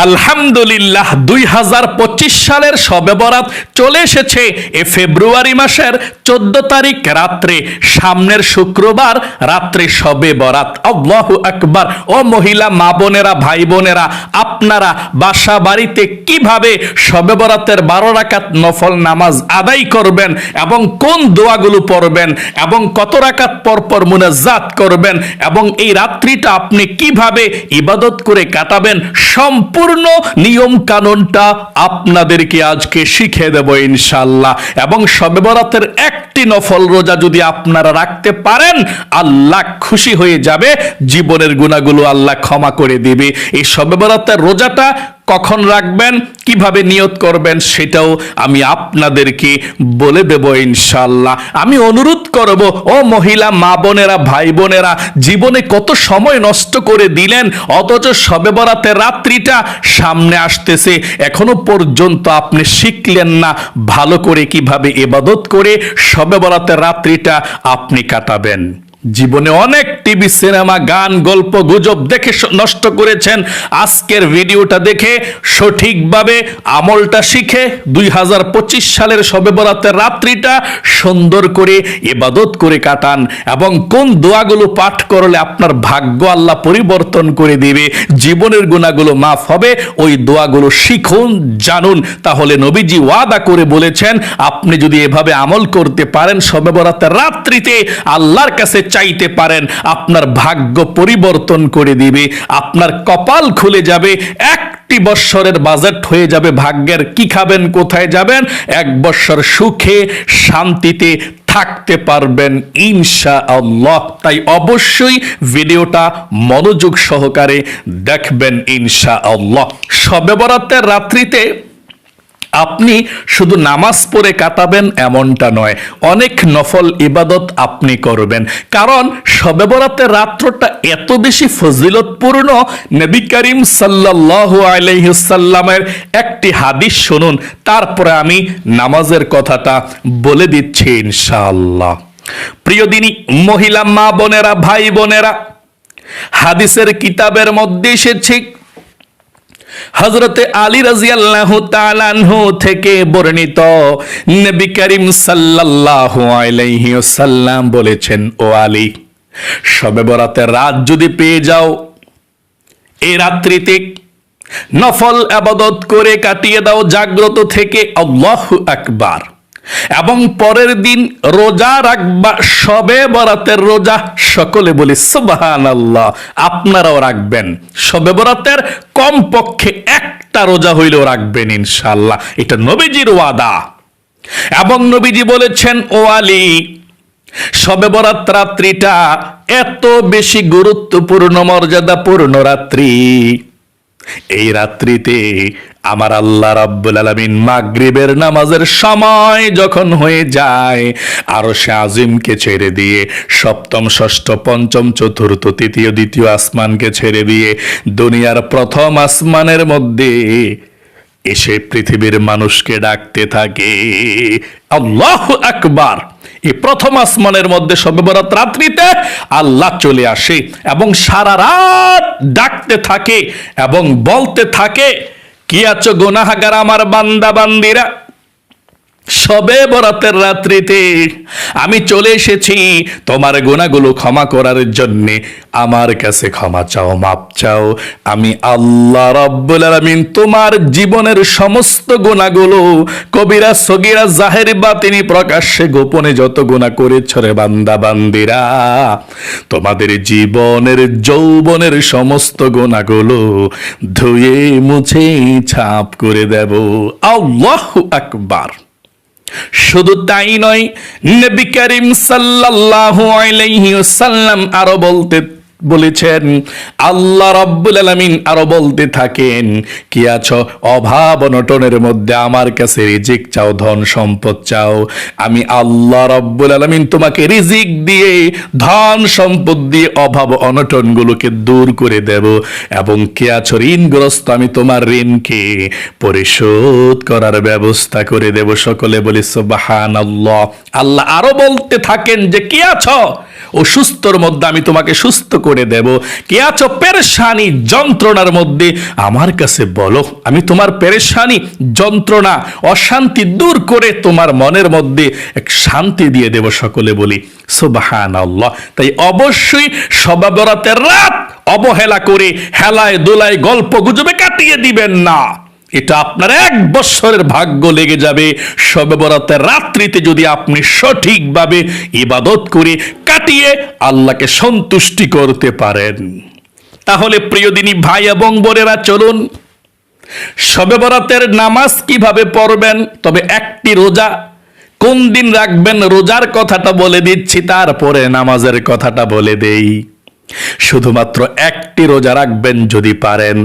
আলহামদুলিল্লাহ ২০২৫ সালের শবে বরাত চলে এসেছে। এ ফেব্রুয়ারি মাসের 14 তারিখ রাত্রে, সামনের শুক্রবার রাত্রে শবে বরাত। আল্লাহু আকবার। ও মহিলা মা বোনেরা, ভাই বোনেরা, আপনারা বাসা বাড়িতে কিভাবে শবে বরাতের 12 রাকাত নফল নামাজ আদায় করবেন এবং কোন দোয়াগুলো পড়বেন এবং কত রাকাত পর পর মুনাজ্জাত করবেন এবং এই রাত্রিটা আপনি কিভাবে ইবাদত করে কাটাবেন, সম্পূর্ণ নিয়ম কানুনটা আপনাদেরকে আজকে শিখিয়ে দেব ইনশাআল্লাহ। এবং শবে বরাতের একটি নফল রোজা যদি আপনারা রাখতে পারেন, আল্লাহ খুশি হয়ে যাবে, জীবনের গুনাহগুলো আল্লাহ ক্ষমা করে দিবে। এই শবে বরাতের রোজাটা কখন রাখবেন, কিভাবে নিয়ত করবেন, সেটাও আমি আপনাদেরকে বলে দেব ইনশাআল্লাহ। আমি অনুরোধ করব, ও মহিলা মা বোনেরা, ভাই বোনেরা, জীবনে কত সময় নষ্ট করে দিলেন, অথচ শবে বরাতের রাত্রিটা সামনে আসতেছে, এখনো পর্যন্ত আপনি শিখলেন না ভালো করে কিভাবে ইবাদত করে শবে বরাতের রাত্রিটা আপনি কাটাবেন। জীবনে অনেক টিভি, সিনেমা, গান, গল্প, গুজব দেখে নষ্ট করেছেন। আজকের ভিডিওটা দেখে সঠিকভাবে আমলটা শিখে ২০২৫ সালের শবে বরাতের রাত্রিটা সুন্দর করে ইবাদত করে কাটান এবং কোন দোয়াগুলো পাঠ করলে আপনার ভাগ্য আল্লাহ পরিবর্তন করে দিবে, জীবনের গুনাহগুলো মাফ হবে, ওই দোয়াগুলো শিখুন, জানুন। তাহলে নবীজি ওয়াদা করে বলেছেন, আপনি যদি এভাবে আমল করতে পারেন, শবে বরাতের রাত্রিতে আল্লাহর কাছে চাইতে পারেন, আপনার ভাগ্য পরিবর্তন করে দিবে, আপনার কপাল খুলে যাবে, একটি বৎসরের বাজেট হয়ে যাবে ভাগ্যের। কি খাবেন, কোথায় যাবেন, 1 বৎসর সুখে শান্তিতে থাকতে পারবেন ইনশাআল্লাহ। তাই অবশ্যই ভিডিওটা মনোযোগ সহকারে দেখবেন ইনশাআল্লাহ। শবে বরাতের রাত্রিতে আপনি শুধু নামাজ পড়ে কাটাবেন এমনটা নয়, অনেক নফল ইবাদত আপনি করবেন। কারণ শবে বরাতের রাত্রটা এত বেশি ফজিলতপূর্ণ। নবী করিম সাল্লাল্লাহু আলাইহি সাল্লামের একটি হাদিস শুনুন, তারপরে আমি নামাজের কথাটা বলে দিচ্ছি ইনশাআল্লাহ। প্রিয় দিনী মহিলা মা বোনেরা, ভাই বোনেরা, হাদিসের কিতাবের মধ্যে এসেছে, হযরতে আলী রাদিয়াল্লাহু তাআলা আনহু থেকে বর্ণিত, নবী করিম সাল্লাল্লাহু আলাইহি ওয়াসাল্লাম বলেছেন, ও আলী, শবে বরাতের রাত যদি পেয়ে যাও, এই রাত্রিতে নফল ইবাদত করে কাটিয়ে দাও জাগ্রত থেকে, আল্লাহু আকবার। এবং পরের দিন রোজা রাখবা, শবে বরাতের রোজা। সকলে বলি সুবহানাল্লাহ। আপনারাও রাখবেন, শবে বরাতের কমপক্ষে একটা রোজা হইলেও রাখবেন ইনশাআল্লাহ, এটা নবীজির ওয়াদা। এবং নবীজি বলেছেন, ও আলী, শবে বরাত রাত্রিটা এত বেশি গুরুত্বপূর্ণ, মর্যাদাপূর্ণ রাত্রি, এই রাত্রিতে আমার আল্লাহ রাব্বুল আলামিন মাগরিবের নামাজের সময় যখন হয়ে যায়, আরশে আজিমকে ছেড়ে দিয়ে, সপ্তম, ষষ্ঠ, পঞ্চম, চতুর্থ, তৃতীয়, দ্বিতীয় আসমানকে ছেড়ে দিয়ে দুনিয়ার প্রথম আসমানের মধ্যে এসে পৃথিবীর মানুষকে ডাকতে থাকে, আল্লাহু আকবার। এই প্রথম আসমানের মধ্যে শবে বরাত রাত্রিতে আল্লাহ চলে আসে এবং সারা রাত ডাকতে থাকে এবং বলতে থাকে, কি আছো গুনাহগার আমার বান্দা বান্দিরা, শবে বরাতের রাত্রিতে আমি চলে এসেছি তোমার গুনাহগুলো ক্ষমা করার জন্য, আমার কাছে ক্ষমা চাও, মাপ চাও। আমি আল্লাহ রাব্বুল আলামিন তোমার জীবনের সমস্ত গুনাহগুলো, কবিরা সগীরা, জাহের বাতিনি, প্রকাশ্যে গোপনে যত গুনাহ করেছ রে বান্দা বান্দিরা, তোমাদের জীবনের যৌবনের সমস্ত গুনাহগুলো ধুয়ে মুছে ছাপ করে দেব। আল্লাহু আকবার। শুধু তাই নয়, নবী করিম সাল্লাল্লাহু আলাইহি ওয়াসাল্লাম আরো বলেছেন, আল্লাহ রাব্বুল আলামিন আরো বলতে থাকেন, কি আছো অভাব অনটনের মধ্যে, আমার কাছে রিজিক চাও, ধন সম্পদ চাও, আমি আল্লাহ রাব্বুল আলামিন তোমাকে রিজিক দিয়ে, ধন সম্পদ দিয়ে অভাব অনটনগুলোকে দূর করে দেব। এবং কি আছো ঋণগ্রস্ত, আমি তোমার ঋণকে পরিশোধ করার ব্যবস্থা করে দেব। সকলে বলি সুবহানাল্লাহ। আল্লাহ আরো বলতে থাকেন যে, কি আছো অসুস্থর মধ্যে আমি তোমাকে সুস্থ করে দেব। কে আছো পেরেশানি যন্ত্রণার মধ্যে, আমার কাছে বলো, আমি তোমার পেরেশানি যন্ত্রণা অশান্তি দূর করে তোমার মনের মধ্যে এক শান্তি দিয়ে দেব। সকলে বলি সুবহানাল্লাহ। তাই অবশ্যই শবে বরাতের রাত অবহেলা করে হেলায় দোলায় গল্প গুজবে কাটিয়ে দিবেন না। এটা আপনার 1 বছরের ভাগ্য লেগে যাবে। শবে বরাতের রাত্রিতে যদি আপনি সঠিকভাবে ইবাদত করে কাটিয়ে আল্লাহকে সন্তুষ্টি করতে পারেন। তাহলে প্রিয় দিনী ভাই এবং বোনেরা, চলুন শবে বরাতের নামাজ কিভাবে পড়বেন। তবে একটি রোজা কোন দিন রাখবেন রোজার কথাটা বলে দিচ্ছি, তারপরে নামাজের কথাটা বলে দেই। শুধুমাত্র একটি রোজা রাখবেন যদি পারেন।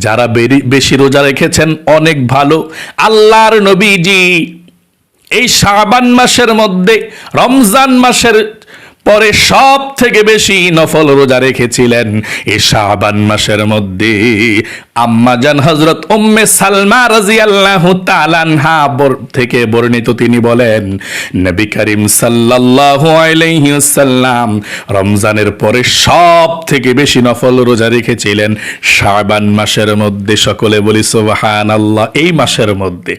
যারা বেশি রোজা রেখেছেন অনেক ভালো। আল্লাহর নবীজি এই শাবান মাসের মধ্যে রমজান মাসের পরে সব থেকে বেশি নফল রোজা রেখেছিলেন। এই শাবান মাসের মধ্যে আম্মাজান হযরত উম্মে সালমা রাদিয়াল্লাহু তাআলা আনহা থেকে বর্ণিত, তিনি বলেন নবী করিম সাল্লাল্লাহু আলাইহি ওয়াসাল্লাম রমজানের পরে সব থেকে বেশি নফল রোজা রেখেছিলেন শাবান মাসের মধ্যে। সকলে বলি সুবহানাল্লাহ। এই মাসের মধ্যে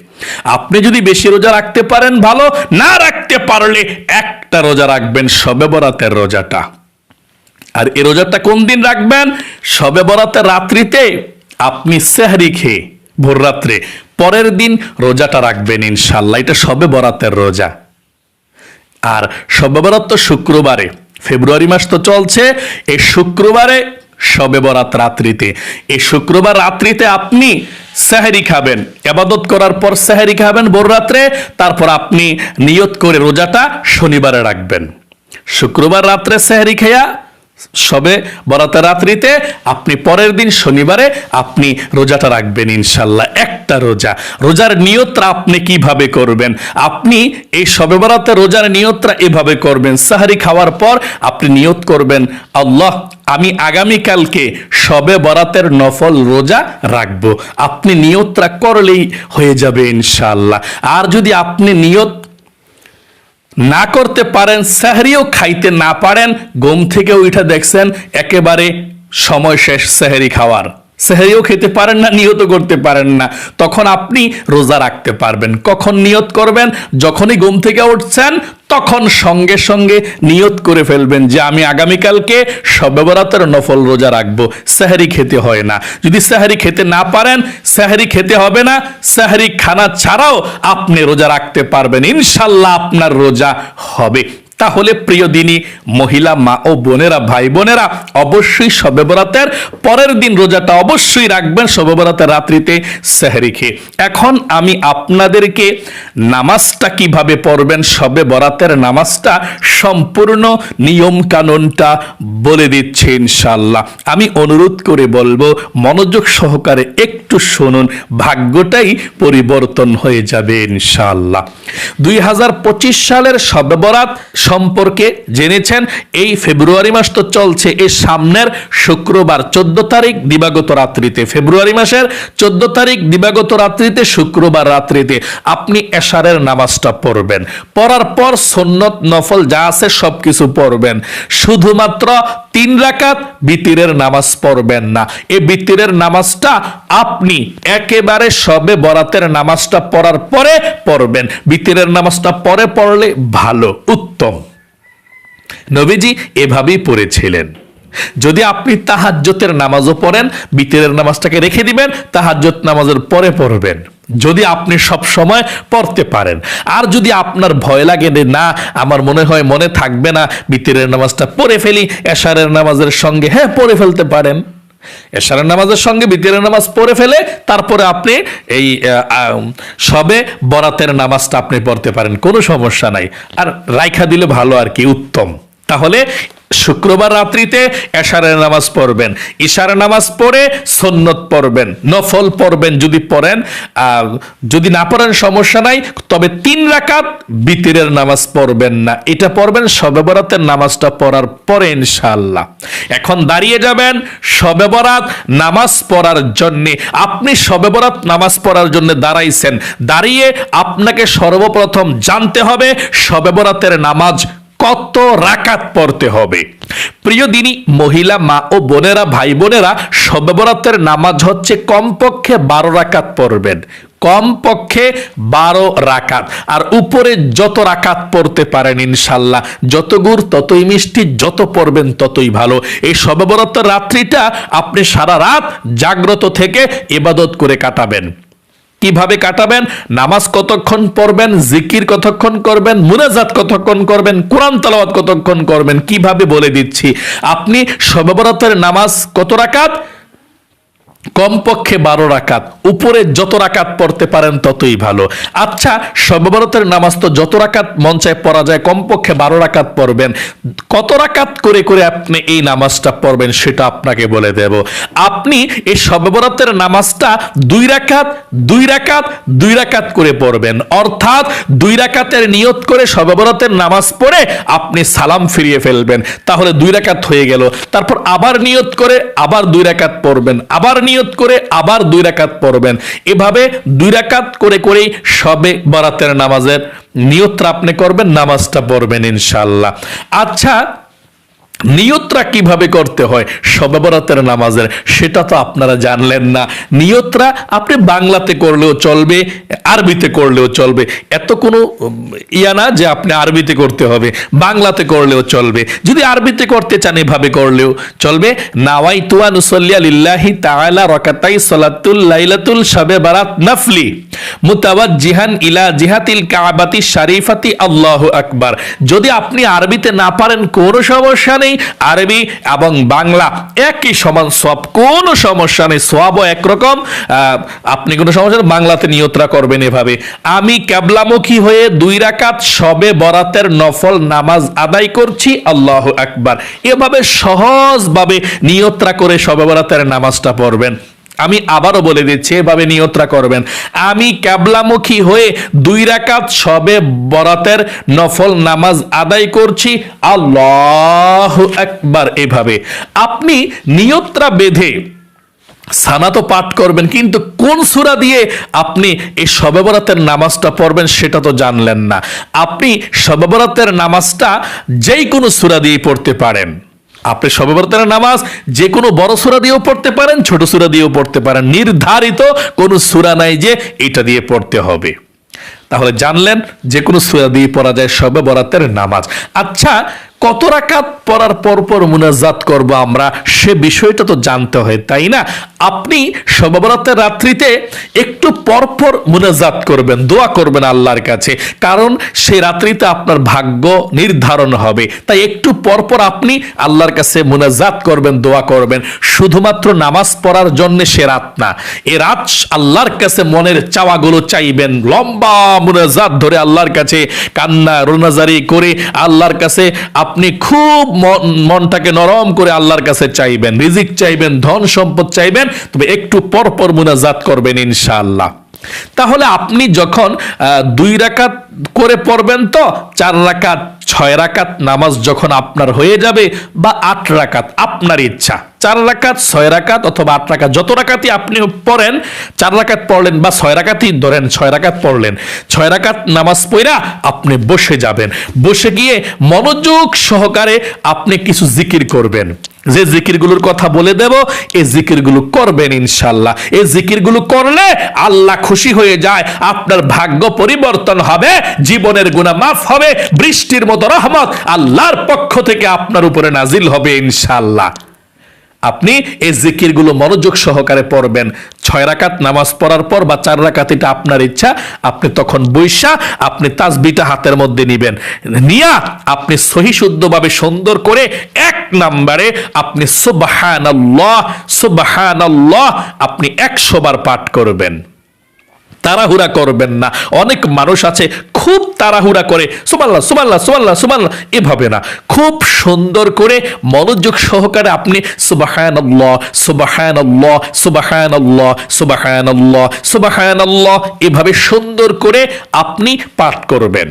আপনি যদি বেশি রোজা রাখতে পারেন ভালো, না রাখতে পারলে একটা রোজা রাখবেন, শবে বরাতের রোজাটা। আর এই রোজাটা কোন দিন রাখবেন? শবে বরাতের রাত্রিতে আপনি সেহরি খেয়ে ভোর রাত্রে পরের দিন রোজাটা রাখবেন ইনশাআল্লাহ। এটা শবে বরাতের রোজা। আর শবে বরাত তো শুক্রবারে, ফেব্রুয়ারি মাস তো চলছে, এই শুক্রবারে শবে বরাত রাত্রিতে। এই শুক্রবার রাত্রিতে আপনি সেহরি খাবেন, ইবাদত করার পর সেহরি খাবেন ভোর রাত্রে, তারপর আপনি নিয়ত করে রোজাটা শনিবারে রাখবেন। শুক্রবার রাত্রে সেহরি খেয়া শবে বরাতের রাত্রিতে আপনি পরের দিন শনিবারে আপনি রোজাটা রাখবেন ইনশাল্লাহ। একটা রোজা। রোজার নিয়তটা আপনি কিভাবে করবেন? আপনি এই শবে বরাতের রোজার নিয়তটা এভাবে করবেন। সাহারি খাওয়ার পর আপনি নিয়ত করবেন, আল্লাহ আমি আগামীকালকে শবে বরাতের নফল রোজা রাখবো। আপনি নিয়তটা করলেই হয়ে যাবে ইনশাল্লাহ। আর যদি আপনি নিয়ত না করতে পারেন, সেহরিও খাইতে না পারেন, ঘুম থেকে উঠে দেখছেন একেবারে সময় শেষ সেহরি খাওয়ার, সেহরিও খেতে পারেন না, নিয়ত করতে পারেন না, তখন আপনি রোজা রাখতে পারবেন। কখন নিয়ত করবেন? যখনই ঘুম থেকে উঠছেন তখন সঙ্গে সঙ্গে নিয়ত করে ফেলবেন যে আমি আগামীকালকে শবে বরাতের নফল রোজা রাখবো। সেহরি খেতে হয় না। যদি সেহরি খেতে না পারেন, সেহরি খেতে হবে না, সেহরি খানা ছাড়াও আপনি রোজা রাখতে পারবেন ইনশাল্লাহ, আপনার রোজা হবে। তাহলে প্রিয় দিনী মহিলা মা ও বোনেরা, ভাই বোনেরা, অবশ্যই শবে বরাতের পরের দিন রোজাটা অবশ্যই রাখবেন শবে বরাতের রাত্রিতে সেহরি খেয়ে। এখন আমি আপনাদেরকে নামাজটা কিভাবে পড়বেন, শবে বরাতের নামাজটা সম্পূর্ণ নিয়ম কানুনটা বলে দিচ্ছি ইনশাআল্লাহ। আমি অনুরোধ করে বলবো মনোযোগ সহকারে একটু শুনুন, ভাগ্যটাই পরিবর্তন হয়ে যাবে ইনশাআল্লাহ। 2025 সালের শবে বরাত সম্পর্কে জেনেছেন। এই ফেব্রুয়ারি মাস তো চলছে, এই সামনের শুক্রবার 14 তারিখ দিবাগত রাত্রিতে, ফেব্রুয়ারি মাসের 14 তারিখ দিবাগত রাত্রিতে, শুক্রবার রাত্রিতে আপনি এশারের নামাজটা পড়বেন। পড়ার পর সুন্নত নফল যা আছে সবকিছু পড়বেন। শুধুমাত্র 3 রাকাত বিতিরের নামাজ পড়বেন না। এই বিতিরের নামাজটা আপনি একেবারে শবে বরাতের নামাজটা পড়ার পরে পড়বেন। বিতিরের নামাজটা পরে পড়লে ভালো, উত্তম। নবীজি এভাবেই পড়েছিলেন। যদি আপনি তাহাজ্জুদের নামাজও পড়েন, বিতিরের নামাজটাকে রেখে দিবেন, তাহাজ্জুদ নামাজের পরে পড়বেন, যদি আপনি সব সময় পড়তে পারেন। আর যদি আপনার ভয় লাগে যে না আমার মনে হয় মনে থাকবে না, বিতিরের নামাজটা পড়ে ফেলি এশারের নামাজের সঙ্গে, হ্যাঁ পড়ে ফেলতে পারেন। এশারের নামাজের সঙ্গে বিতিরের নামাজ পড়ে ফেলে তারপরে আপনি এই শবে বরাতের নামাজটা আপনি পড়তে পারেন, কোনো সমস্যা নাই। আর রাইখা দিলে ভালো আর কি, উত্তম। তাহলে শুক্রবার রাত্রিতে এশারের নামাজ পড়বেন, ইশারের নামাজ পড়ে সুন্নত পড়বেন, নফল পড়বেন যদি পড়েন, যদি না পড়েন সমস্যা নাই, তবে 3 রাকাত বিতিরের নামাজ পড়বেন না। এটা পড়বেন শবে বরাতের নামাজটা পড়ার পরে ইনশাআল্লাহ। এখন দাঁড়িয়ে যাবেন শবে বরাত নামাজ পড়ার জন্য। আপনি শবে বরাত নামাজ পড়ার জন্য দাঁড়াইছেন, দাঁড়িয়ে আপনাকে সর্বপ্রথম জানতে হবে শবে বরাতের নামাজ কত রাকাত পড়তে হবে? প্রিয় দিনী মহিলা মা ও বোনেরা, ভাই বোনেরা, শবে বরাতের নামাজ হচ্ছে কমপক্ষে 12 রাকাত পড়বেন, কমপক্ষে 12 রাকাত। আর উপরে যত রাকাত পড়তে পারেন ইনশাল্লাহ, যত গুড় ততই মিষ্টি, যত পড়বেন ততই ভালো। এই শবে বরাতের রাত্রিটা আপনি সারা রাত জাগ্রত থেকে ইবাদত করে কাটাবেন। কিভাবে কাটাবেন? নামাজ কতক্ষণ পড়বেন, জিকির কতক্ষণ করবেন, মুনাজাত কতক্ষণ করবেন, কোরআন তেলাওয়াত কতক্ষণ করবেন, কিভাবে বলে দিচ্ছি। আপনি শবে বরাতের নামাজ কত রাকাত? কমপক্ষে 12 রাকাত, উপরে যত রাকাত পড়তে পারেন ততই ভালো। আচ্ছা, শবে বরাতের নামাজ তো যত রাকাত মন চায় পড়া যায়, কমপক্ষে 12 রাকাত পড়বেন। কত রাকাত করে করে আপনি এই নামাজটা পড়বেন সেটা আপনাকে বলে দেব। আপনি এই শবে বরাতের নামাজটা 2 রাকাত 2 রাকাত 2 রাকাত করে পড়বেন, অর্থাৎ 2 রাকাতের নিয়ত করে শবে বরাতের নামাজ পড়ে আপনি সালাম ফিরিয়ে ফেলবেন, তাহলে 2 রাকাত হয়ে গেল। তারপর আবার নিয়ত করে আবার 2 রাকাত পড়বেন, আবার নিয়ত করে আবার 2 রাকাত পড়বেন। এভাবে 2 রাকাত করে করেই শবে বরাতের নামাজের নিয়তটা আপনি করবেন, নামাজটা পড়বেন ইনশাআল্লাহ। আচ্ছা, নিয়তরা কিভাবে করতে হয় শবে বরাতের নামাজের, সেটা তো আপনারা জানলেন না। নিয়তরা আপনি বাংলাতে করলেও চলবে, আরবিতে করলেও চলবে, এত কোনো ইয়া না যে আপনি আরবিতে করতে হবে, বাংলাতে করলেও চলবে। যদি আরবিতে করতে চান এভাবে করলেও চলবে। নাওয়াইতু আন উসাল্লিয়া লিল্লাহি তাআলা রাকাতাই সালাতুল লাইলাতুল শবে বারাত নাফলি মুতাওয়াজ্জিহান ইলা জিহাতিল কাবাতি শরীফাতি আল্লাহু আকবার। যদি আপনি আরবিতে না পারেন কোনো সমস্যা নেই, আরবি এবং বাংলা একই সমান সব, কোনো সমস্যা নেই, সওয়াবও একরকম। আপনি কোনো সমস্যা নেই, বাংলাতে নিয়তরা করবেন এভাবে: আমি কিবলামুখী হয়ে 2 রাকাত শবে বরাতের নফল নামাজ আদায় করছি, আল্লাহু আকবার। এভাবে সহজভাবে নিয়তরা করে শবে বরাতের নামাজটা পড়বেন। আমি আবারও বলে দিচ্ছি, এভাবে নিয়তরা করবেন: আমি কিবলামুখী হয়ে 2 রাকাত শবে বরাতের নফল নামাজ আদায় করছি, আল্লাহু আকবার। এভাবে আপনি নিয়তরা বেঁধে সানা তো পাঠ করবেন, কিন্তু কোন সূরা দিয়ে আপনি এই শবে বরাতের নামাজটা পড়বেন সেটা তো জানলেন না। আপনি শবে বরাতের নামাজটা যেই কোনো সূরা দিয়ে পড়তে পারেন। আপনি শবে বরাতের নামাজ যে কোনো বড় সূরা দিয়েও পড়তে পারেন, ছোট সূরা দিয়েও পড়তে পারেন, নির্ধারিত কোনো সূরা নাই যে এটা দিয়ে পড়তে হবে। তাহলে জানলেন যে কোনো সূরা দিয়ে পড়া যায় শবে বরাতের নামাজ। আচ্ছা, কত রাকাত পড়ার পর মুনাজাত করব আমরা, সে বিষয়টা তো জানতে হয়, তাই না? আপনি শবে বরাতের রাত্রিতে একটু পরপর মুনাজাত করবেন, দোয়া করবেন আল্লাহর কাছে, কারণ সেই রাত্রিতে আপনার ভাগ্য নির্ধারণ হবে। তাই একটু পরপর আপনি আল্লাহর কাছে মুনাজাত করবেন, দোয়া করবেন। শুধুমাত্র নামাজ পড়ার জন্য সে রাত না, এ রাত আল্লাহর কাছে মনের চাওয়াগুলো চাইবেন, লম্বা মুনাজাত ধরে আল্লাহর কাছে কান্না রোনাজারি করে আল্লাহর কাছে আপনি খুব মনটাকে নরম করে আল্লাহর কাছে চাইবেন, রিজিক চাইবেন, ধন সম্পদ চাইবেন, তবে একটু পরপর মুনাজাত করবেন ইনশাআল্লাহ। তাহলে আপনি যখন 2 রাকাত করে পড়বেন, তো 4 রাকাত 6 রাকাত নামাজ যখন আপনার হয়ে যাবে, বা 8 রাকাত, আপনার ইচ্ছা, 4 রাকাত 6 রাকাত অথবা 8 রাকাত, যত রাকাতই আপনি পড়েন, 4 রাকাত পড়লেন বা 6 রাকাতই ধরেন, 6 রাকাত পড়লেন, 6 রাকাত নামাজ পড়া আপনি বসে যাবেন। বসে গিয়ে মনোযোগ সহকারে আপনি কিছু জিকির করবেন। যে জিকিরগুলোর কথা বলে দেব, এই জিকিরগুলো করবেন ইনশাআল্লাহ। এই জিকিরগুলো করলে আল্লাহ খুশি হয়ে যায়, আপনার ভাগ্য পরিবর্তন হবে, জীবনের গুনাহ মাফ হবে, বৃষ্টির মতো রহমত আল্লাহর পক্ষ থেকে আপনার উপরে নাজিল হবে ইনশাআল্লাহ। আপনি এই জিকিরগুলো মনোযোগ সহকারে পড়বেন। 6 রাকাত নামাজ পড়ার পর বা 4 রাকাত, এটা আপনার ইচ্ছা, আপনি তখন বৈশা আপনি তাসবিহটা হাতের মধ্যে নিবেন, নিয়া আপনি সহি শুদ্ধভাবে সুন্দর করে 1 নম্বরে আপনি সুবহানাল্লাহ সুবহানাল্লাহ আপনি 100 বার পাঠ করবেন। তাড়াহুড়া করবেন না। অনেক মানুষ আছে খুব তাড়াহুড়া করে সুবহানাল্লাহ সুবহানাল্লাহ সুবহানাল্লাহ সুবহানাল্লাহ, এভাবে না, খুব সুন্দর করে মনোযোগ সহকারে আপনি সুবহানাল্লাহ সুবহানাল্লাহ সুবহানাল্লাহ সুবহানাল্লাহ সুবহানাল্লাহ এভাবে সুন্দর করে আপনি পাঠ করবেন।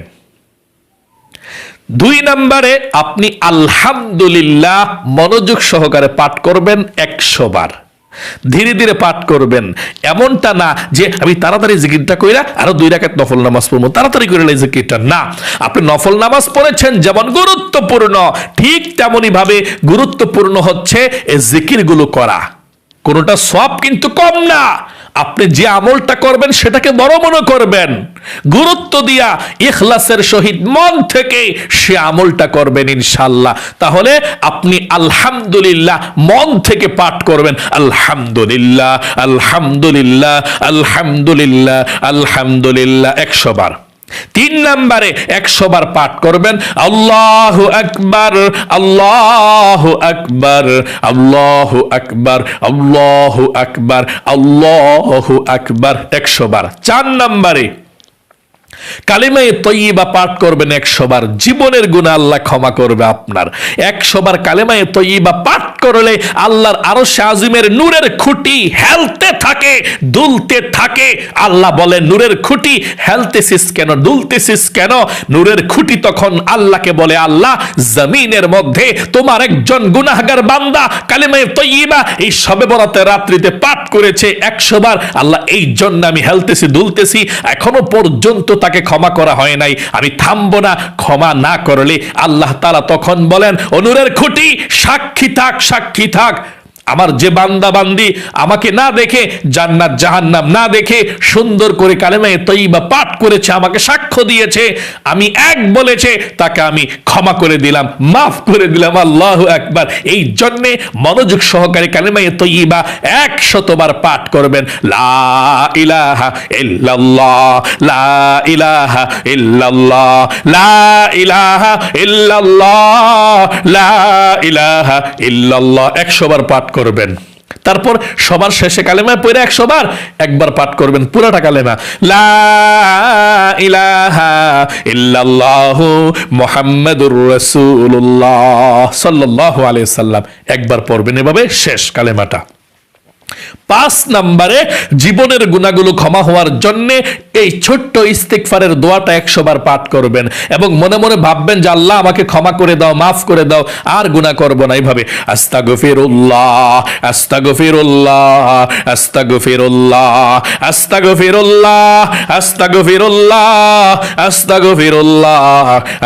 2 নম্বরে আপনি আলহামদুলিল্লাহ মনোযোগ সহকারে পাঠ করবেন 100 বার। ধীরে ধীরে পাঠ করবেন। এমনটা না যে আমি তাড়াতাড়ি জিকিরটা কইরা আরো 2 রাকাত নফল নামাজ পড়বো, তাড়াতাড়ি করে এই জিকিরটা না। আপনি নফল নামাজ পড়েছেন যেমন গুরুত্বপূর্ণ, ঠিক তেমনি ভাবে গুরুত্বপূর্ণ হচ্ছে এই জিকিরগুলো করা। কোনোটা সওয়াব কিন্তু কম না। আপনি যে আমলটা করবেন সেটাকে বড় মনে করবেন, গুরুত্ব দিয়া ইখলাসের সহিত মন থেকে সে আমলটা করবেন ইনশাআল্লাহ। তাহলে আপনি আলহামদুলিল্লাহ মন থেকে পাঠ করবেন, আলহামদুলিল্লাহ আলহামদুলিল্লাহ আলহামদুলিল্লাহ আলহামদুলিল্লাহ 100 বার। 3 নম্বরে 100 বার পাঠ করবেন আল্লাহু আকবার আল্লাহু আকবার আল্লাহু আকবার আল্লাহু আকবার আল্লাহু আকবার 100 বার। 4 নম্বরে কালিমায়ে তয়্যিবা পাঠ করবেন 100 বার। জীবনের গুনাহ আল্লাহ ক্ষমা করবে আপনার। 100 বার কালিমায়ে তয়্যিবা পাঠ করলে আল্লাহর আরশে আজিমের নূরের খুঁটি হেলতে থাকে, দুলতে থাকে। আল্লাহ বলেন, নূরের খুঁটি হেলতেছিস কেন, দুলতেছিস কেন? নূরের খুঁটি তখন আল্লাহকে বলে, আল্লাহ জমিনের মধ্যে তোমার একজন গুনাহগার বান্দা কালিমায়ে তয়্যিবা এই শবে বরাতের রাত্রিতে পাঠ করেছে 100 বার। আল্লাহ এই জন্য আমি হেলতেছি, দুলতেছি, এখনো পর্যন্ত তাকে ক্ষমা করা হয় নাই, আমি থামবো না। ক্ষমা না করলে আল্লাহ তাআলা তখন বলেন, ও নূরের খুঁটি সাক্ষী থাক, সাক্ষী থাক। আমার যে বান্দা বান্দি আমাকে না দেখে, জান্নাত জাহান্নাম না দেখে সুন্দর করে কালেমায়ে তয়্যিবা পাঠ করেছে, আমাকে সাক্ষ্য দিয়েছে, আমি এক বলেছে, তাকে আমি ক্ষমা করে দিলাম, মাফ করে দিলাম। আল্লাহু আকবার। এই জন্য মনোযোগ সহকারে কালেমায়ে তয়্যিবা 100 বার পাঠ করবেন। লা ইলাহা ইল্লাল্লাহ লা ইলাহা ইল্লাল্লাহ লা ইলাহা ইল্লাল্লাহ লা ইলাহা ইল্লাল্লাহ 100 বার পাঠ করবেন। তারপর সবার শেষে কালেমা পড়ে 100 বার একবার পাঠ করবেন পুরাটা কালেমা, লা ইলাহা ইল্লাল্লাহু মুহাম্মাদুর রাসূলুল্লাহ সাল্লাল্লাহু আলাইহি সাল্লাম একবার পড়বেন, এভাবে শেষ কালেমাটা। 5 নম্বরে জীবনের গুনাহগুলো ক্ষমা হওয়ার জন্য এই ছোট্ট ইস্তিগফারের দোয়াটা 100 বার পাঠ করবেন এবং মনে মনে ভাববেন যে আল্লাহ আমাকে ক্ষমা করে দাও, মাফ করে দাও, আর গুনাহ করব না। এইভাবে আস্তাগফিরুল্লাহ আস্তাগফিরুল্লাহ আস্তাগফিরুল্লাহ আস্তাগফিরুল্লাহ আস্তাগফিরুল্লাহ আস্তাগফিরুল্লাহ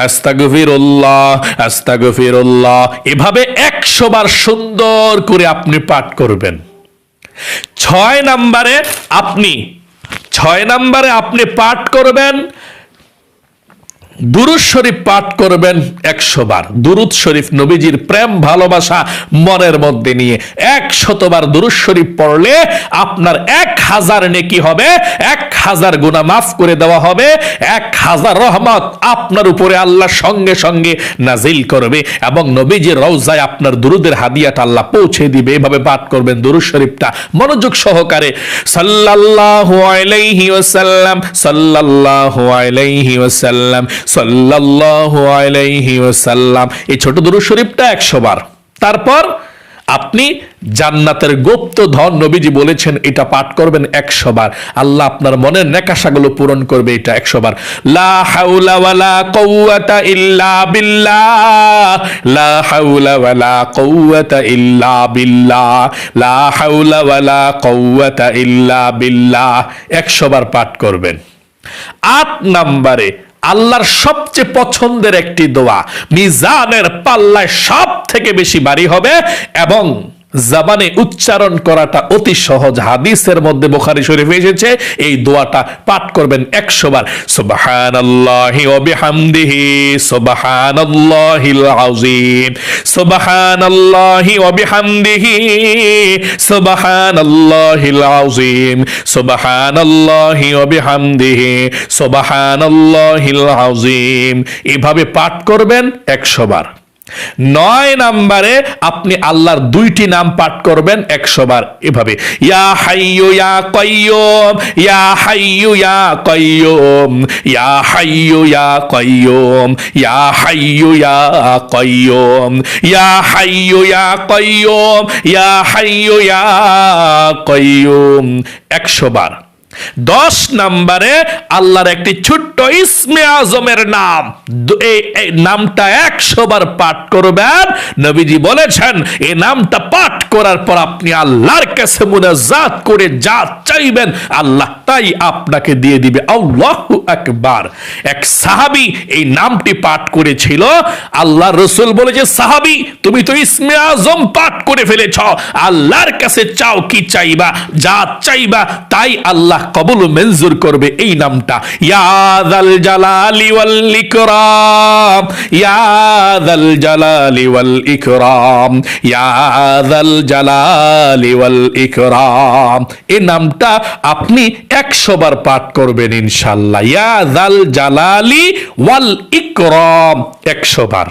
আস্তাগফিরুল্লাহ আস্তাগফিরুল্লাহ এভাবে 100 বার সুন্দর করে আপনি পাঠ করবেন। 6 নম্বরে আপনি পাঠ করবেন দুরূদ শরীফ পাঠ করবেন 100 বার। দুরূদ শরীফ নবীজির প্রেম ভালোবাসা মনের মধ্যে নিয়ে 100 বার দুরূদ শরীফ পড়লে আপনার 1000 নেকি হবে, 1000 গুনাহ মাফ করে দেওয়া হবে, 1000 রহমত আপনার উপরে আল্লাহ সঙ্গে সঙ্গে নাজিল করবে এবং নবীজির রওজায় আপনার দুরূদের হাদিয়াটা আল্লাহ পৌঁছে দিবে। এভাবে পাঠ করবেন দুরূদ শরীফটা মনোযোগ সহকারে। সাল্লাল্লাহু আলাইহি ওয়াসাল্লাম সাল্লাল্লাহু আলাইহি ওয়াসাল্লাম সাল্লাল্লাহু আলাইহি ওয়াসাল্লাম এই ছোট দুরূদ শরীফটা 100 বার। তারপর আপনি জান্নাতের গুপ্ত ধন নবীজি বলেছেন এটা পাঠ করবেন 100 বার। আল্লাহ আপনার মনের নেকাশাগুলো পূরণ করবে এটা 100 বার। লা হাওলা ওয়ালা কুওয়াতা ইল্লা বিল্লাহ লা হাওলা ওয়ালা কুওয়াতা ইল্লা বিল্লাহ লা হাওলা ওয়ালা কুওয়াতা ইল্লা বিল্লাহ 100 বার পাঠ করবেন। 8 নম্বরে আল্লাহর সবচেয়ে পছন্দের একটি দোয়া, মিজানের পাল্লায় সব থেকে বেশি ভারী হবে এবং জবানে উচ্চারণ করাটা অতি সহজ। হাদিসের মধ্যে বুখারী শরীফে এসেছে এই দোয়াটা পাঠ করবেন 100 বার। সুবহানাল্লাহি ওয়া বিহামদিহি সুবহানাল্লাহিল আযীম সুবহানাল্লাহি ওয়া বিহামদিহি সুবহানাল্লাহিল আযীম সুবহানাল্লাহি ওয়া বিহামদিহি সুবহানাল্লাহিল আযীম এভাবে পাঠ করবেন 100 বার। 9 নম্বরে আপনি আল্লাহর 2টি নাম পাঠ করবেন 100 বার এভাবে, ইয়া হাইয়্যু ইয়া কাইয়্যুম ইয়া হাইয়্যু ইয়া কাইয়্যুম ইয়া হাইয়্যু ইয়া কাইয়্যুম ইয়া হাইয়্যু ইয়া কাইয়্যুম ইয়া হাইয়্যু ইয়া কাইয়্যুম ইয়া হাইয়্যু ইয়া কাইয়্যুম 100 বার। 10 নম্বরে আল্লাহর একটি ছোট্ট ইসমে আজমের নাম, এই নামটা 100 বার পাঠ করবেন। নবীজি বলেছেন এই নামটা পাঠ করার পর আপনি আল্লাহর কাছে মুনাজাত করে যা চাইবেন আল্লাহ তাই আপনাকে দিয়ে দিবে। আল্লাহু আকবার। এক সাহাবী এই নামটি পাঠ করেছিল। আল্লাহর রাসূল বলেছে, সাহাবী তুমি তো ইসমে আজম পাঠ করে ফেলেছ, আল্লাহর কাছে চাও কি চাইবা, যা চাইবা তাই আল্লাহ কবুল মঞ্জুর করবে। এই নামটা ইয়া যাল জালালি ওয়াল ইকরাম, ইয়া যাল জালালি ওয়াল ইকরাম, ইয়া যাল জালালি ওয়াল ইকরাম। এই নামটা আপনি 100 বার পাঠ করবেন ইনশাআল্লাহ। ইয়া যাল জালালি ওয়াল ইকরাম 100 বার।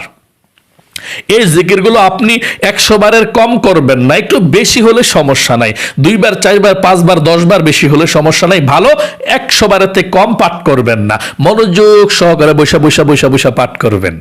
এই জিকিরগুলো আপনি 100 বারের কম করবেন না, একটু বেশি হলে সমস্যা নাই। 2 বার 4 বার 5 বার 10 বার বেশি হলে সমস্যা নাই, ভালো 100 বারের থেকে কম পাঠ করবেন না। মনোযোগ সহকারে বৈশা পাঠ করবেন।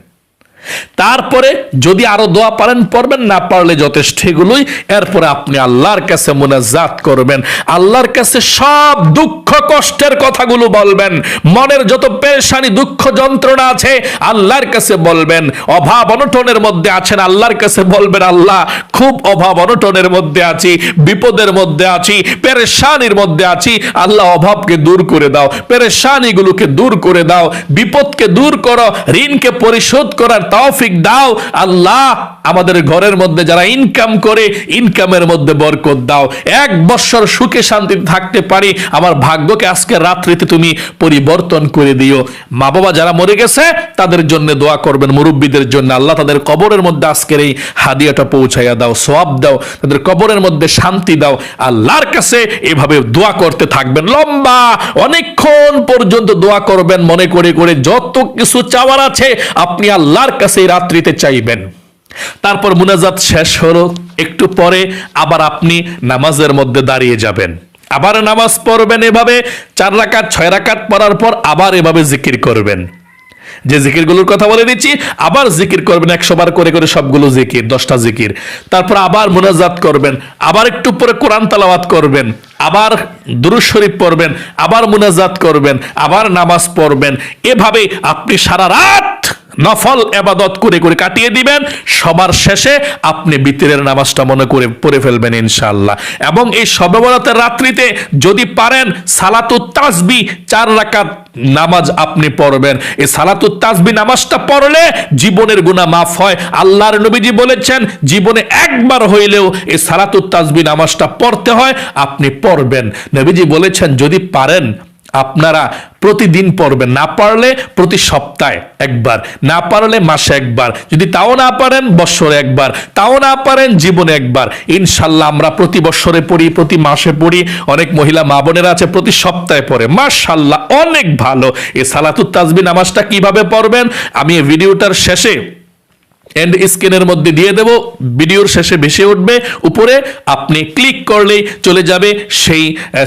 তারপরে যদি আরো দোয়া পারেন পড়বেন, না পারলে যথেষ্ট এগুলোই। এরপরে আপনি আল্লাহর কাছে মুনাজাত করবেন, আল্লাহর কাছে সব দুঃখ কষ্টের কথাগুলো বলবেন, মনের যত পেরেশানি দুঃখ যন্ত্রণা আছে আল্লাহর কাছে বলবেন। অভাব অনটনের মধ্যে আছেন, আল্লাহর কাছে বলবেন আল্লাহ খুব অভাব অনটনের মধ্যে আছি, বিপদের মধ্যে আছি, পেরেশানির মধ্যে আছি, আল্লাহ অভাবকে দূর করে দাও, পেরেশানিগুলোকে দূর করে দাও, বিপদকে দূর করো, ঋণকে পরিশোধ করার তৌফিক দাও। আল্লাহ আমাদের ঘরের মধ্যে যারা ইনকাম করে ইনকামের মধ্যে বরকত দাও, 1 বছর সুখে শান্তিতে থাকতে পারি, আমার ভাগ্যকে আজকে রাত্রিতে তুমি পরিবর্তন করে দিও। মা বাবা যারা মরে গেছে তাদের জন্য দোয়া করবেন, মুরব্বীদের জন্য আল্লাহ তাদের কবরের মধ্যে আজকের এই হাদিয়াটা পৌঁছাইয়া দাও, সওয়াব দাও, তাদের কবরের মধ্যে শান্তি দাও। আল্লাহর কাছে এভাবে দোয়া করতে থাকবেন, লম্বা অনেকক্ষণ পর্যন্ত দোয়া করবেন, মনে করে করে যত কিছু চাওয়ার আছে আপনি আল্লাহর কাছে এই রাত্রিতে চাইবেন। তারপর মুনাজাত শেষ হলো, একটু পরে আবার আপনি নামাজের মধ্যে দাঁড়িয়ে যাবেন, আবার নামাজ পড়বেন। এভাবে 4 রাকাত 6 রাকাত পড়ার পর আবার এভাবে জিকির করবেন। যে জিকিরগুলোর কথা বলে দিচ্ছি আবার জিকির করবেন 100 বার করে করে, সবগুলো জিকির 10টা জিকির। তারপর আবার মুনাজাত করবেন, আবার একটু পরে কোরআন তেলাওয়াত করবেন, আবার দুরূদ শরীফ পড়বেন, আবার মুনাজাত করবেন, আবার নামাজ পড়বেন। এভাবে আপনি সারা রাত নফল ইবাদত করে করে কাটিয়ে দিবেন। সবার শেষে আপনি বিতরের নামাজটা মনে করে পড়ে ফেলবেন ইনশাআল্লাহ। এবং এই শবে বরাতের রাত্রিতে যদি পারেন সালাতুত তাসবিহ 4 রাকাত নামাজ আপনি পড়বেন। এই সালাতুত তাসবিহ নামাজটা পড়লে জীবনের গুনাহ মাফ হয়। আল্লাহর নবীজি বলেছেন জীবনে একবার হইলেও এই সালাতুত তাসবিহ নামাজটা পড়তে হয়, আপনি পড়বেন। নবীজি বলেছেন যদি পারেন আপনারা প্রতিদিন পড়বেন, না পারলে প্রতি সপ্তাহে একবার, না পারলে মাসে একবার, যদি তাও না পারেন বছরে একবার, তাও না পারেন জীবনে একবার। ইনশাল্লাহ আমরা প্রতি বছরে পড়ি, প্রতি মাসে পড়ি, অনেক মহিলা মা বোনেরা আছে প্রতি সপ্তাহে পড়ে, মাশাআল্লাহ অনেক ভালো। এই সালাতুত তাসবিহ নামাজটা কিভাবে পড়বেন আমি এই ভিডিওটার শেষে এন্ড স্ক্রিনের মধ্যে দিয়ে দেব, ভিডিওর শেষে ভেসে উঠবে উপরে, আপনি ক্লিক করলেই চলে যাবে সেই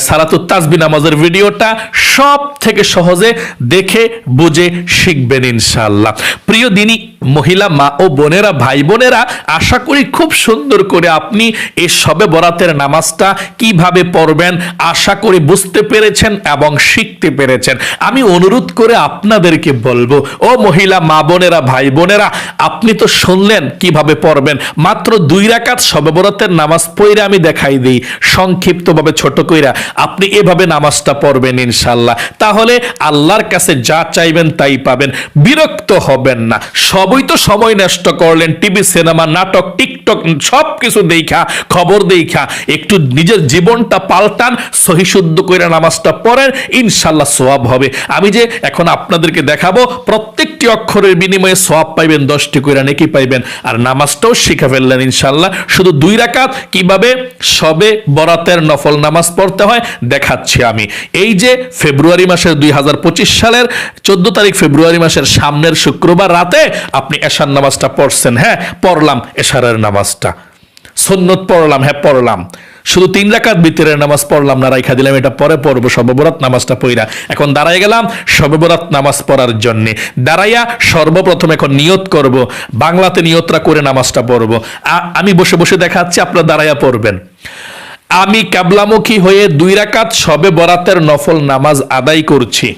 সালাতুত তাসবিহ নামাজের ভিডিওটা। সব থেকে সহজে দেখে বুঝে শিখবেন ইনশাআল্লাহ। প্রিয় দিনী মহিলা মা ও বোনেরা, ভাই বোনেরা, আশা করি খুব সুন্দর করে আপনি এই শবে বরাতের নামাজটা কিভাবে পড়বেন আশা করি বুঝতে পেরেছেন এবং শিখতে পেরেছেন। আমি অনুরোধ করে আপনাদেরকে বলবো, ও মহিলা মা বোনেরা, ভাই বোনেরা, আপনি তো শুনলেন কিভাবে পড়বেন। মাত্র 2 রাকাত শবে বরাতের নামাজ পড়ে আমি দেখাই দিই সংক্ষিপ্তভাবে ছোট কইরা, আপনি এভাবে নামাজটা পড়বেন ইনশাআল্লাহ। তাহলে আল্লাহর কাছে যা চাইবেন তাই পাবেন, বিরক্ত হবেন না। সবই তো সময় নষ্ট করলেন টিভি, সিনেমা, নাটক, টিকটক সব কিছু দেখা, খবর দেখা, একটু নিজের জীবনটা পাল্টান, সহি শুদ্ধ কইরা নামাজটা পড়েন, ইনশাআল্লাহ সওয়াব হবে। আমি যে এখন আপনাদেরকে দেখাবো প্রত্যেকটি অক্ষরের বিনিময়ে সওয়াব পাইবেন, 10টি কইরা নেকি পাইবেন। আর নামাজটাও শিখে ফেললেন ইনশাআল্লাহ। শুধু 2 রাকাত কিভাবে শবে বরাতের নফল নামাজ পড়তে হয় দেখাচ্ছি আমি। এই যে ফেব্রুয়ারি মাসের 2025 সালের 14 তারিখ ফেব্রুয়ারি মাসের সামনের শুক্রবার রাতে আপনি এশার নামাজটা পড়ছেন, হ্যাঁ পড়লাম, এশারের নামাজটা সুন্নত পড়লাম, হ্যাঁ পড়লাম, শুধু 3 রাকাত বিতরের নামাজ পড়লাম না, রাইখা দিলাম, এটা পরে পড়বো শবে বরাত নামাজটা পড়া। এখন দাঁড়াই গেলাম শবে বরাত নামাজ পড়ার জন্য। দাঁড়াইয়া সর্বপ্রথম এখন নিয়ত করব, বাংলাতে নিয়তটা করে নামাজটা পড়বো। আমি বসে বসে দেখাচ্ছি, আপনারা দাঁড়াইয়া পড়বেন। আমি কিবলামুখী হয়ে 2 রাকাত শবে বরাতের নফল নামাজ আদায় করছি।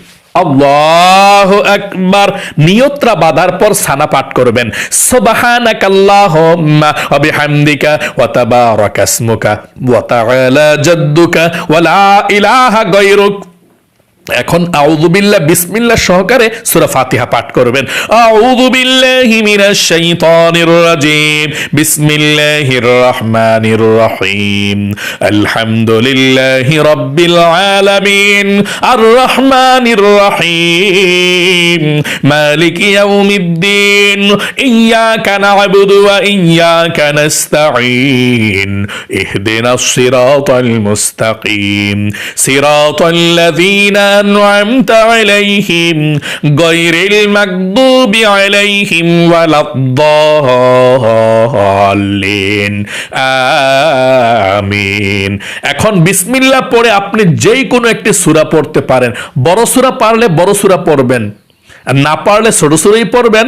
আল্লাহু আকবার। নিয়তটা বাঁধার পর সানা পাঠ করবেন, সুবহানাকাল্লাহুম্মা ওয়া বিহামদিকা ওয়া তাবারাকা ইসমুকা ওয়া তাআলা জাদ্দুকা ওয়া লা ইলাহা গায়রুক। এখন আউযু বিল্লাহ বিসমিল্লাহ সহকারে সূরা ফাতিহা পাঠ করবেন। আউযু বিল্লাহি মিনাশ শাইতানির রাজিম, বিসমিল্লাহির রহমানির রহিম, আলহামদুলিল্লাহি রাব্বিল আলামিন, আর রহমানির রহিম, মালিকি ইয়াউমিদ্দিন, ইয়াকা না'বুদু ওয়া ইয়াকা নাস্তাঈন, ইহদিনাস সিরাতাল মুস্তাকিম, সিরাতাল্লাযীনা أنعمت عليهم غير المغضوب عليهم ولا الضالين আমিন। এখন বিসমিল্লাহ পড়ে আপনি যেই কোনো একটি সূরা পড়তে পারেন। বড় সূরা পারলে বড় সূরা পড়বেন, না পারলে ছোট সূরাই পড়বেন।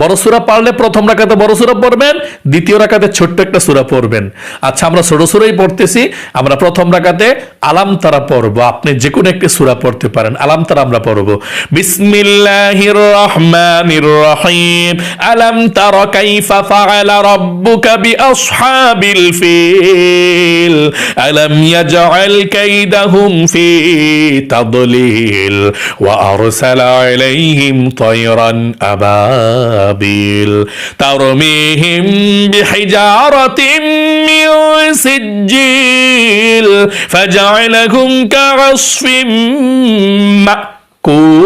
বড় সূরা পারলে প্রথম রাকাতে বড় সূরা পড়বেন, দ্বিতীয় রাকাতে ছোট্ট একটা সূরা পড়বেন। আচ্ছা, আমরা ছোট সূরাই পড়তেছি। আমরা প্রথম রাকাতে আলাম তারা পড়ব, আপনি যে কোনো একটি সূরা পড়তে পারেন। আলাম তারা আমরা পড়ব। বিসমিল্লাহির রহমানির রহিম, আলাম তারা কাইফা ফাআলা রাব্বুকা বিআসহাবিল ফিল, আলাম ইয়াজআল কাইদাহুম ফি তাদলিল ওয়া আরসালা আলাইহিম طيرا أبابيل ترميهم بحجارة من سجيل فجعلهم كعصف মাকুল।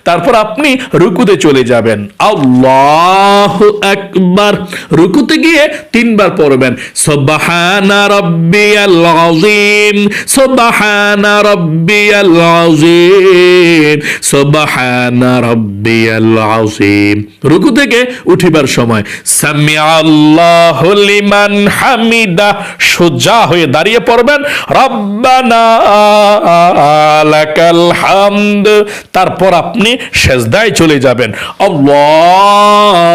তারপর আপনি রুকুতে চলে যাবেন। আল্লাহু আকবার। রুকুতে গিয়ে 3 বার পড়বেন, সুবহানা রাব্বিয়াল আযীম, সুবহানা রাব্বিয়াল আযীম, সুবহানা রাব্বিয়াল আযীম। রুকু থেকে উঠিবার সময় সামিআল্লাহু লিমান হামিদা, সোজা হয়ে দাঁড়িয়ে পড়বেন, রব্বানা লাকাল হামদ। তারপর আপনি সেজদায় চলে যাবেন। আল্লাহু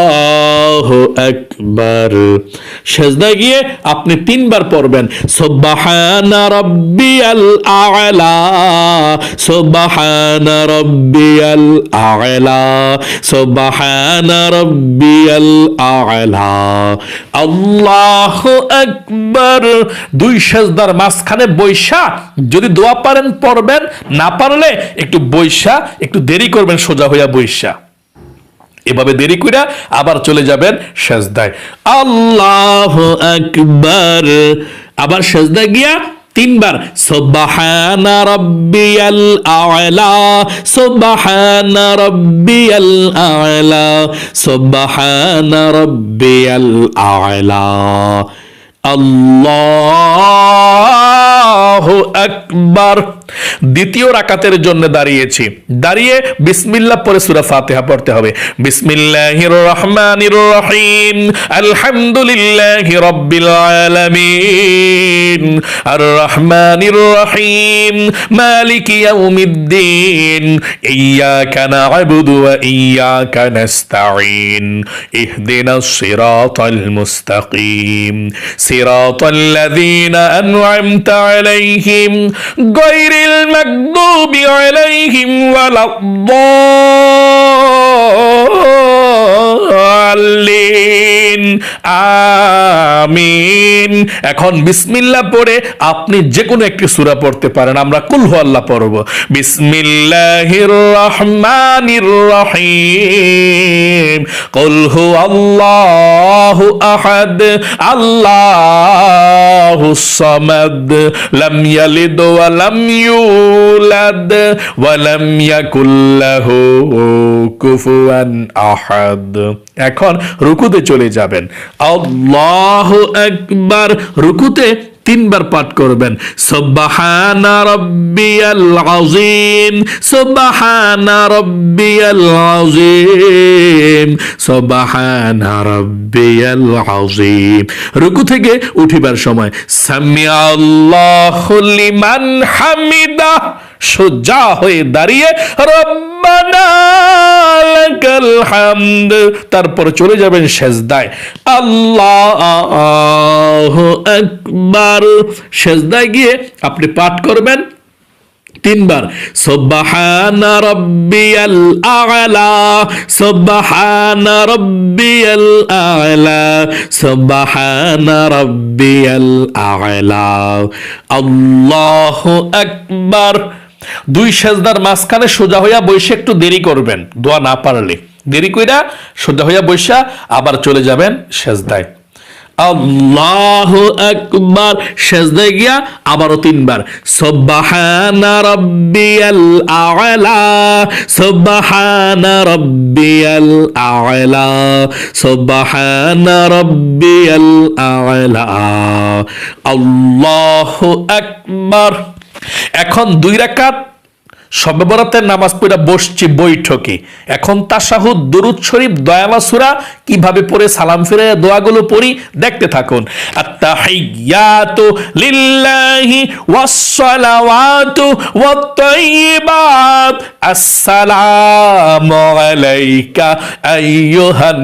আকবার। সেজদায় গিয়ে আপনি 3 বার পড়বেন, সুবহানা রাব্বিয়াল আ'লা, সুবহানা রাব্বিয়াল আ'লা, সুবহানা রাব্বিয়াল আ'লা। আল্লাহু আকবার। 2 সেজদার মাঝখানে বৈশা যদি দোয়া পারেন পড়বেন, না পারলে একটু বৈশা একটু দেরি করবেন, সোজা হইয়া বৈশা। এভাবে দেরি কইরা আবার চলে যাবেন সেজদায়। আল্লাহু আকবার। আবার সেজদায় গিয়া 3 বার সুবহানা রাব্বিয়াল আ'লা, সুবহানা রাব্বিয়াল আ'লা, সুবহানা রাব্বিয়াল আ'লা। আল্লাহু আকবার। দ্বিতীয় রাকাতের জন্য দাঁড়িয়েছি। দাঁড়িয়ে বিসমিল্লাহ পড়ে সূরা ফাতিহা পড়তে হবে। বিসমিল্লাহির রহমানির রহিম, আলহামদুলিল্লাহি রাব্বিল আলামিন, আর রহমানির রহিম, মালিকি ইয়াউমিদ্দিন, ইয়াকা না'বুদু ওয়া ইয়াকা নাস্তাঈন, ইহদিনাস সিরাতাল মুস্তাকিম, সিরাতাল্লাযীনা আন'আমতা আলাইহিম গায়রিল المغضوب عليهم ولا الضالين আমিন। এখন বিসমিল্লাহ পড়ে আপনি যে কোনো একটি সূরা পড়তে পারেন। আমরা কুল হু আল্লাহ পড়ব। বিসমিল্লাহির রহমানির রহিম, কুল হু আল্লাহু আহাদ, আল্লাহুস সামাদ, লাম ইয়ালিদ ওয়া লাম ইউলাদ ওয়া লাম ইয়াকুল লাহু কুফুয়ান আহাদ। এখন রুকুতে চলে যাবেন। আল্লাহু আকবার। রুকুতে 3 বার পাঠ করবেন, সুবহানা রাব্বিয়াল আযীম, সুবহানা রাব্বিয়াল আযীম, সুবহানা রাব্বিয়াল আযীম। রুকু থেকে উঠিবার সময় সামিআল্লাহু লিমান হামিদা, সোজা হয়ে দাঁড়িয়ে রব্বানা লাকাল হামদ, তারপর চলে যাবেন সেজদায়, আল্লাহু আকবার। সেজদায় গিয়ে আপনি পাঠ করবেন 3 বার সুবহানা রাব্বিয়াল আ'লা, সুবহানা রাব্বিয়াল আ'লা, সুবহানা রাব্বিয়াল আ'লা, আল্লাহু আকবার। 2 সেজদার মাঝখানে সোজা হইয়া বসে একটু দেরি করবেন, দোয়া না পারলে দেরি কইরা সোজা হইয়া বসা আবার চলে যাবেন সেজদায়, আল্লাহু আকবার। সেজদায় গিয়া আবারও 3 বার সুবহানা রাব্বিয়াল আ'লা, সুবহানা রাব্বিয়াল আ'লা, সুবহানা রাব্বিয়াল আ'লা, আল্লাহু আকবার। এখন 2 রাকাত শবে বরাতের নামাজ পড়া বসছি বৈঠকে। এখন তাশাহুদ, দুরূদ শরীফ, দয়ালা সূরা কিভাবে পড়ে সালাম ফিরে দোয়াগুলো পড়ি দেখতে থাকুন। আত্তাহিয়াতু লিল্লাহি ওয়াস সালাওয়াতু ওয়াত তাইয়্যিবাত, আসসালামু আলাইকা আইয়ুহান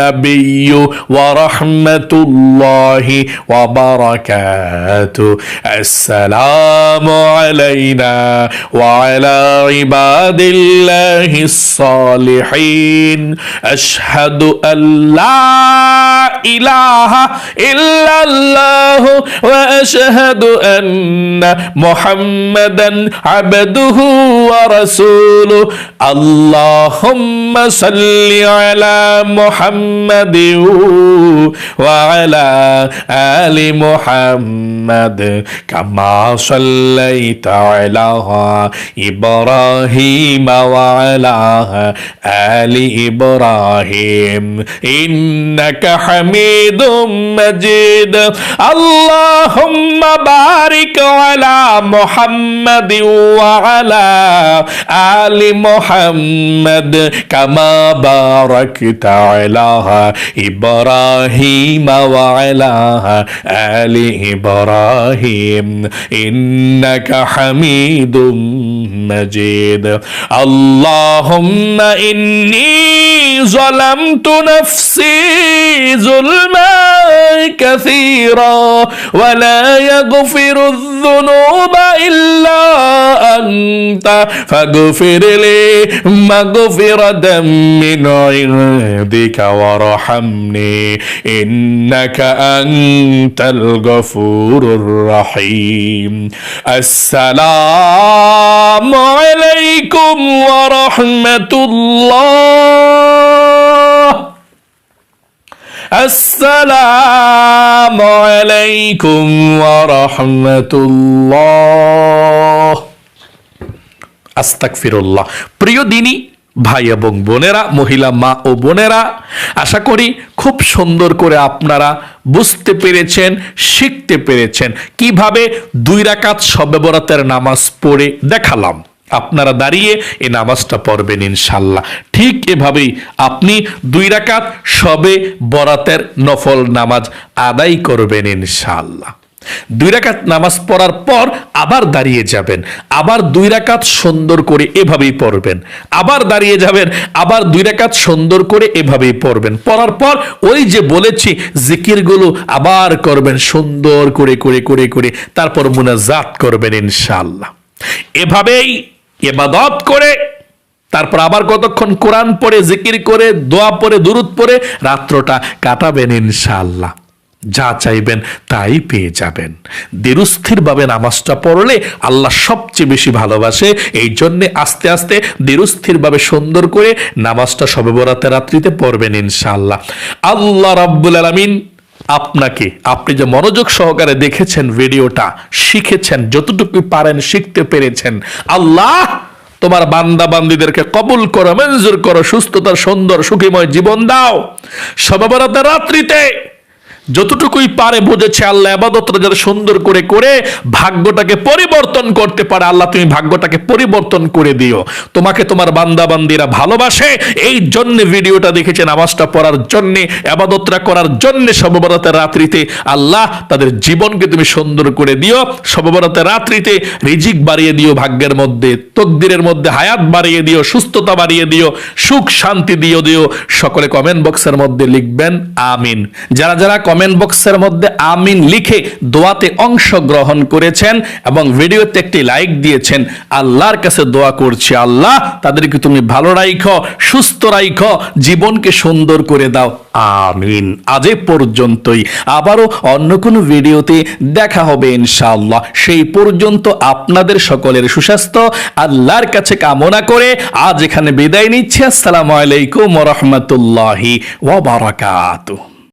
নাবিয়্যু ওয়া রাহমাতুল্লাহি ওয়া বারাকাতুহু, আসসালামু আলাইনা ওয়া আলা عباد الله الصالحين أشهد أن لا إله إلا الله وأشهد أن محمدا عبده ورسوله اللهم صل على محمد وعلى آل محمد كما صليت على إبراهيم وعلى آل إبراهيم إنك حميد مجيد اللهم بارك على محمد وعلى آل محمد كما باركت على إبراهيم وعلى آل إبراهيم إنك حميد مجيد اللهم إني ظلمت نفسي ظلما كثيرا ولا يغفر الذنوب إلا أنت فاغفر لي مغفرة من عندك وارحمني إنك أنت الغفور الرحيم السلام عليكم ورحمة الله السلام عليكم ورحمة الله আস্তাগফিরুল্লাহ। প্রিয় দিনী ভাই এবং বোনেরা, মহিলা মা ও বোনেরা, আশা করি খুব সুন্দর করে আপনারা বুঝতে পেরেছেন, শিখতে পেরেছেন কিভাবে 2 রাকাত শবে বরাতের নামাজ পড়ে দেখালাম। আপনারা দাঁড়িয়ে এই নামাজটা পড়বেন ইনশাল্লাহ। ঠিক এভাবেই আপনি 2 রাকাত শবে বরাতের নফল নামাজ আদায় করবেন ইনশাল্লাহ। 2 রাকাত নামাজ পড়ার পর আবার দাঁড়িয়ে যাবেন, আবার 2 রাকাত সুন্দর করে এভাবেই পড়বেন, আবার দাঁড়িয়ে যাবেন, আবার 2 রাকাত সুন্দর করে এভাবেই পড়বেন। পড়ার পর ওই যে বলেছি জিকিরগুলো আবার করবেন সুন্দর করে করে করে করে, তারপর মুনাজাত করবেন ইনশাআল্লাহ। এভাবেই ইবাদত করে তারপর আবার কতক্ষণ কোরআন পড়ে, জিকির করে, দোয়া পড়ে, দুরূদ পড়ে রাত্রটা কাটাবেন ইনশাআল্লাহ। যা চাইবেন তাই পেয়ে যাবেন। ধীরস্থিরভাবে নামাজটা পড়লে আল্লাহ সবচেয়ে বেশি ভালোবাসে। এই জন্যে আস্তে আস্তে ধীরস্থিরভাবে সুন্দর করে নামাজটা শবে বরাতের রাত্রিতে পড়বেন ইনশাআল্লাহ। আল্লাহ রাব্বুল আলামিন আপনাকে, আপনি যে মনোযোগ সহকারে দেখেছেন ভিডিওটা, শিখেছেন, যতটুকু পারেন শিখতে পেরেছেন, আল্লাহ তোমার বান্দা বান্দীদেরকে কবুল করো, মঞ্জুর করো, সুস্থতার সুন্দর সুখীময় জীবন দাও। শবে বরাতের রাত্রিতে যতটুকুই পারে বুঝেছে আল্লাহ ইবাদতটা যারা সুন্দর করে করে ভাগ্যটাকে পরিবর্তন করতে পারে, আল্লাহ তুমি ভাগ্যটাকে পরিবর্তন করে দিও। তোমাকে তোমার বান্দা বান্দিরা ভালোবাসে, এই জন্য ভিডিওটা দেখেছে, নামাজটা পড়ার জন্য, ইবাদতটা করার জন্য শবে বরাতের রাত্রিতে। আল্লাহ তাদের জীবনকে তুমি সুন্দর করে দিও, শবে বরাতের রাত্রিতে রিজিক বাড়িয়ে দিও, ভাগ্যের মধ্যে তকদিরের মধ্যে হায়াত বাড়িয়ে দিও, সুস্থতা বাড়িয়ে দিও, সুখ শান্তি দিও। সকলে কমেন্ট বক্সের মধ্যে লিখবেন আমিন। যারা যারা কমেন্ট বক্সের মধ্যে আমিন লিখে দোয়াতে অংশগ্রহণ করেছেন এবং ভিডিওতে একটি লাইক দিয়েছেন, আল্লাহর কাছে দোয়া করছি, আল্লাহ তাদেরকে তুমি ভালো রাখো, সুস্থ রাখো, জীবনকে সুন্দর করে দাও, আমিন। আজ এ পর্যন্তই, আবারও অন্য কোনো ভিডিওতে দেখা হবে ইনশাআল্লাহ। সেই পর্যন্ত আপনাদের সকলের সুস্বাস্থ্য আল্লাহর কাছে কামনা করে আজ এখানে বিদায় নিচ্ছি। আসসালামু আলাইকুম ওয়া রাহমাতুল্লাহি ওয়া বারাকাতুহু।